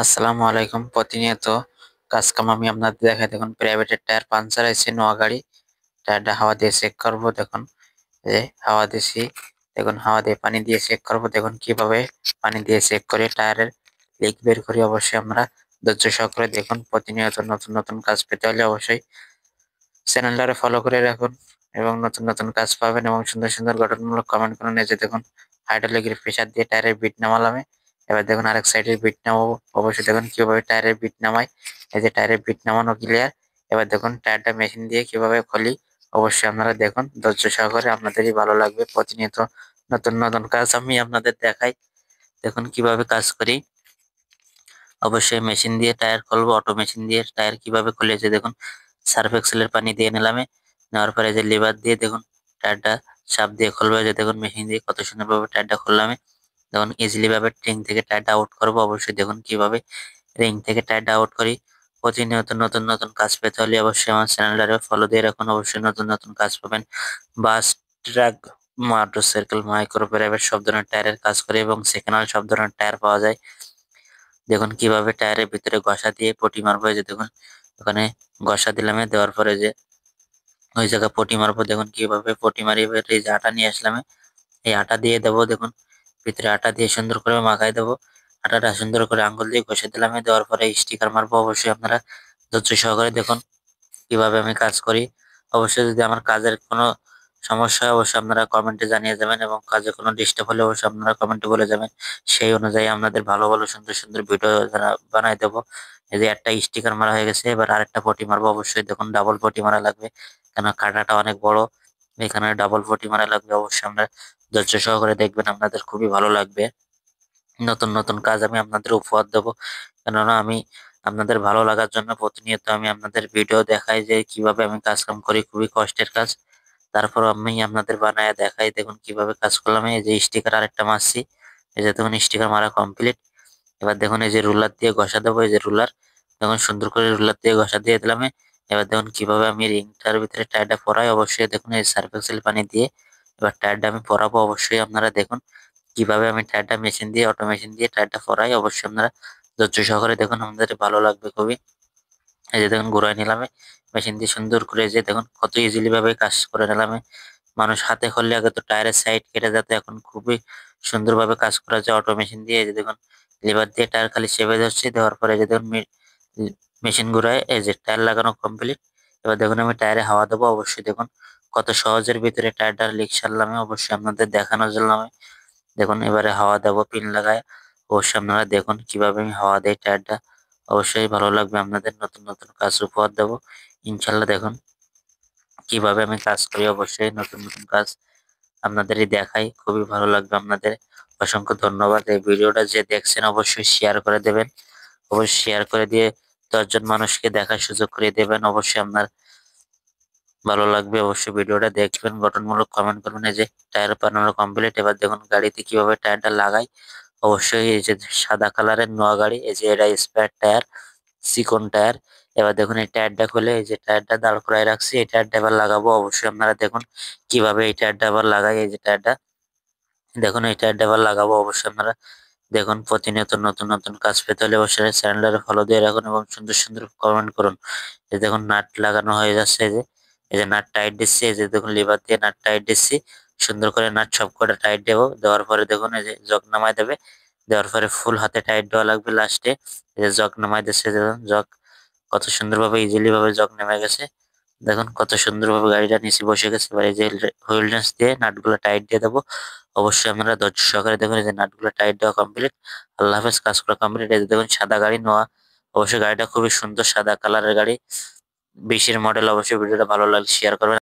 আসসালামু আলাইকুম। প্রতিনিয়ত কাজকাম আমি আপনাদের দেখাই। দেখুন প্রাইভেটের টায়ার পাঞ্চার আছে নোয়াগাড়ি। টায়ারটা হাওয়া দিয়ে চেক করবো। দেখুন যে হাওয়া দিছি, দেখুন হাওয়া দিয়ে পানি দিয়ে চেক করবো। দেখুন কিভাবে পানি দিয়ে চেক করে টায়ারের লিক বের করি। অবশ্যই আমরা ধৈর্য সহকারে দেখুন। প্রতিনিয়ত নতুন নতুন কাজ পেতে হলে অবশ্যই চ্যানেলটারে ফলো করে রাখুন এবং নতুন নতুন কাজ পাবেন এবং সুন্দর সুন্দর গঠনমূলক কমেন্ট করুন। এই যে দেখুন হাইড্রোলিকের প্রেসার দিয়ে টায়ারের বিট নামালাম। এবার দেখুন আরেক সাইডের বিট নামাবো। অবশ্যই দেখুন কিভাবে টায়ারের বিট নামাই। এই যে টায়ারের বিট নামানো ক্লিয়ার। এবার দেখুন টায়ারটা মেশিন দিয়ে কিভাবে খুলি। অবশ্যই আপনারা দেখুন ধৈর্য সহকারে, আপনাদেরই ভালো লাগবে। প্রতিনিয়ত নতুন নতুন কাজ আমি আপনাদের দেখাই। দেখুন কিভাবে কাজ করি। অবশ্যই মেশিন দিয়ে টায়ার খুলবো। অটো মেশিন দিয়ে টায়ার কিভাবে খুলেছে দেখুন। সার্ফ এক্সেলের পানি দিয়ে নিলামে। নেওয়ার পরে যে লিভার দিয়ে দেখুন টায়ারটা চাপ দিয়ে খুলবো। যে দেখুন মেশিন দিয়ে কত সুন্দরভাবে টায়ারটা খুললামে। দেখুন ইজিলি ভাবে রিং থেকে টায়ারটা আউট করবো। অবশ্যই দেখুন কিভাবে রিং থেকে টায়ারটা আউট করি। প্রতিনিয়ত নতুন নতুন কাজ পেতে হলে অবশ্যই আমার চ্যানেলটাকে ফলো দিয়ে রাখুন। অবশ্যই নতুন নতুন কাজ পাবেন। বাস, ট্রাক, মোটরসাইকেল, মাইক্রো প্রাইভেট সব ধরনের টায়ারের কাজ করে এবং সেকেন্ড হ্যান্ড সব ধরনের টায়ার পাওয়া যায়। দেখুন কিভাবে টায়ারের ভিতরে ঘষা দিয়ে পটি মারবো। এই যে দেখুন ওখানে ঘষা দিলাম। দেওয়ার পরে যে ওই জায়গায় পটি মারবো। দেখুন কিভাবে পটি মারি। এবার এই যে আটা নিয়ে আসলাম, এই আটা দিয়ে দেবো। দেখুন ভিতরে আটা দিয়ে সুন্দর করে মাখাই দেবো। আটাটা সুন্দর করে আঙ্গুল দিয়ে ঘষে দিলাম। দেওয়ার পরে স্টিকার মারবো। অবশ্যই আপনারা ধৈর্য সহকারে দেখুন কিভাবে আমি কাজ করি। অবশ্যই যদি আমার কাজের কোনো সমস্যা হয় অবশ্যই আপনারা কমেন্টে জানিয়ে যাবেন এবং কাজে কোনো ডিস্টার্ব হলে অবশ্যই আপনারা কমেন্টে বলে যাবেন। সেই অনুযায়ী আপনাদের ভালো ভালো সুন্দর সুন্দর ভিডিও বানাই দেবো। এই যে একটা স্টিকার মারা হয়ে গেছে, এবার আরেকটা পটি মারবো। অবশ্যই দেখুন ডাবল পটি মারা লাগবে, কেন কাটাটা অনেক বড়। এখানে ডাবল পটি মারা লাগবে। অবশ্যই আমরা ধৈর্য সহকারে দেখবেন, আপনাদের খুবই ভালো লাগবে। নতুন নতুন কাজ আমি আপনাদের উপহার দেবো, কেননা আমি আপনাদের ভালো লাগার জন্য প্রতিনিয়ত আমি আপনাদের ভিডিও দেখাই যে কিভাবে আমি কাজ কাম করি। খুবই কষ্টের কাজ, তারপর আমি আপনাদের বানায় দেখাই। দেখুন কিভাবে কাজ করলাম। এই যে স্টিকার আরেকটা মারছি। এই যে দেখুন স্টিকার মারা কমপ্লিট। এবার দেখুন এই যে রুলার দিয়ে ঘষা দেবো। এই যে রুলার, দেখুন সুন্দর করে রুলার দিয়ে ঘষা দিয়ে দিলাম। এবার দেখুন কিভাবে আমি রিংটার ভিতরে টায়ারটা পরাই। অবশ্যই দেখুন এই সার্ফ এক্সেল পানি দিয়ে এবার টায়ারটা আমি পরাবো। অবশ্যই আপনারা দেখুন কিভাবে আমি টায়ারটা মেশিন দিয়ে অটো মেশিন দিয়ে টায়ারটা পরাই। অবশ্যই আপনারা ধৈর্য সহকারে দেখুন, আমাদের ভালো লাগবে খুবই। এই যে দেখুন ঘুরাই নিলাম মেশিন দিয়ে সুন্দর করে। যে দেখুন কত ইজিলি ভাবে কাজ করে নিলাম। মানুষ হাতে করলে আগে তো টায়ারের সাইড কেটে যেত, এখন খুবই সুন্দরভাবে কাজ করা যায় অটো মেশিন দিয়ে। এই যে দেখুন লিভার দিয়ে টায়ার খালি চেপে ধরছি। দেওয়ার পরে এই যে দেখুন মেশিন ঘুরায়। এই যে টায়ার লাগানো কমপ্লিট। এবার দেখুন আমি টায়ারে হাওয়া দেবো। অবশ্যই দেখুন কত সহজের ভিতরে টায়ারটা লিক সারলাম। অবশ্যই আপনাদের দেখানোর জন্য আমি দেখুন এবারে হাওয়া দেবো পিন লাগায়। অবশ্যই আপনারা দেখুন কিভাবে আমি হাওয়া দেই টায়ারটা। অবশ্যই ভালো লাগবে, আপনাদের নতুন নতুন কাজ উপহার দেবো ইনশাল্লাহ। দেখুন কিভাবে আমি কাজ করি। অবশ্যই নতুন নতুন কাজ আপনাদেরই দেখাই, খুবই ভালো লাগবে আপনাদের। অসংখ্য ধন্যবাদ। এই ভিডিওটা যে দেখছেন অবশ্যই শেয়ার করে দেবেন। অবশ্যই শেয়ার করে দিয়ে 10 জন মানুষকে দেখার সুযোগ করে দেবেন। অবশ্যই আপনার ভালো লাগবে। অবশ্যই ভিডিওটা দেখবেন, গঠনমূলক কমেন্ট করবেন। এই যে টায়ার বানানো কমপ্লিট। এবার দেখুন গাড়িতে কিভাবে টায়ারটা লাগাই। অবশ্যই এই যে সাদা কালারের নোয়া গাড়ি, এই যে এটা স্পেয়ার টায়ার, চিকন টায়ার। এবার দেখুন এই টায়ারটা খুলে এই যে টায়ারটা দাঁড় করায় রাখছি, এই টায়ারটা এবার লাগাবো। অবশ্যই আপনারা দেখুন কিভাবে এই টায়ারটা আবার লাগাই। এই যে টায়ারটা দেখুন এই টায়ারটা আবার লাগাবো। অবশ্যই আপনারা দেখুন প্রতিনিয়ত নতুন নতুন কাজ পেতে হলে অবশ্যই চ্যানেলটা ফলো দিয়ে রাখুন এবং সুন্দর সুন্দর কমেন্ট করুন। এই দেখুন নাট লাগানো হয়ে যাচ্ছে। এই যে নাট টাইট দিচ্ছি। এই যে দেখুন লিভার দিয়ে নাট টাইট দিচ্ছি। সুন্দর করে নাট সব কটা টাইট দেবো। দেওয়ার পরে দেখুন এই যে জগ নামাই দেবে। দেওয়ার পরে ফুল হাতে টাইট দেওয়া লাগবে লাস্টে। এই যে জগ নামাই দিচ্ছে। দেখুন জগ কত সুন্দরভাবে ইজিলি ভাবে জগ নেমে গেছে। দেখুন কত সুন্দরভাবে গাড়িটা নিচে বসে গেছে। এবার এই যে হুইল রেঞ্চ দিয়ে নাটগুলো টাইট দিয়ে দেবো। অবশ্যই আপনারা ধৈর্য সহকারে দেখুন। এই যে নাটগুলো টাইট দেওয়া কমপ্লিট। আল্লাহ হাফেজ, কাজ করা কমপ্লিট। এই যে দেখুন সাদা গাড়ি নোয়া। অবশ্যই গাড়িটা খুবই সুন্দর সাদা কালারের গাড়ি, 20-এর মডেল। অবশ্যই ভিডিওটা ভালো লাগলে শেয়ার করবেন।